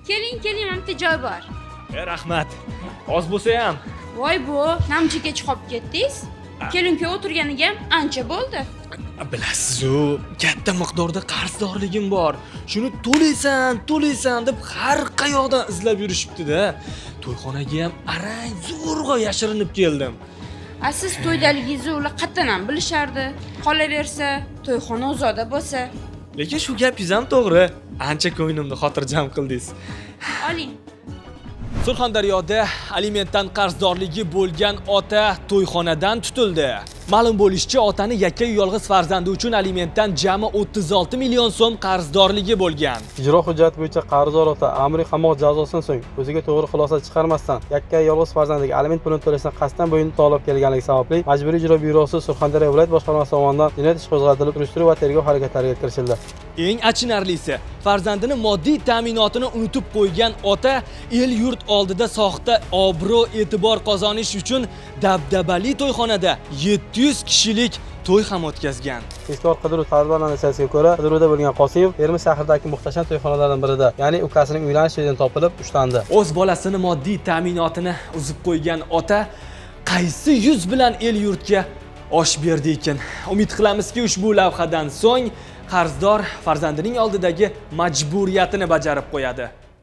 Keling, keling, mana bitta joy bor. Rahmat. Oz bo'lsa ham. Voy bu, namchika chiqib ketdingiz? Kelinga o'tirganiga ham ancha bo'ldi. Bilasiz-ku, katta miqdorda qarzdorligim bor. Shuni to'laysan deb har qayoqdan izlab yurishibdi-da. To'yxonaga ham arang zo'rg'a yashirinib keldim. Siz to'ydaligingizni ular qattan ham bilishardi. Qolaversa, to'yxona ozoda bo'lsa. Lekin shu gapingiz ham to'g'ri. Ancha ko'nglimni xotirjam qildingiz. Oling. Surxondaryoda alimentdan qarzdorligi bo'lgan ota to'yxonadan tutildi. Ma'lum bo'lishicha, otani yakkayu yolg'iz farzandi uchun alimentdan jami 36 million so'm qarzdorligi bo'lgan. Ijro hujjati bo'yicha qarzdor ota amriy qamoq jazosidan so'ng o'ziga to'g'ri xulosa chiqarmasdan yakka yolg'iz farzandiga aliment pulini to'lashdan qasddan bo'yin tovlab kelganligi sababli Majburiy ijro byurosi Surxondaryo viloyat boshqarmasi tomonidan jinoyat ishi qo'zg'atilib, surishtiruv va tergov harakatlariga kirishildi. Eng achinarlisi, farzandini moddiy ta'minotini unutib qo'ygan ota el yurt oldida soxta obro' e'tibor qozonish uchun dabdabali to'yxonada 700 kishilik to'y ham o'tkazgan. Tezkor qidiruv tadbirlari natijasiga ko'ra qidiruvda bo'lgan Qosimov Termiz shahridagi muhtasham to'yxonalardan birida, ya'ni ukasining uylanish joyidan topilib ushlandi. O'z bolasini moddiy ta'minotini uzib qo'ygan ota qaysi yuz bilan el yurtga osh berdi ekan? Umid qilamizki, ushbu lavhadan so'ng qarzdor farzandining oldidagi majburiyatini bajarib qo'yadi.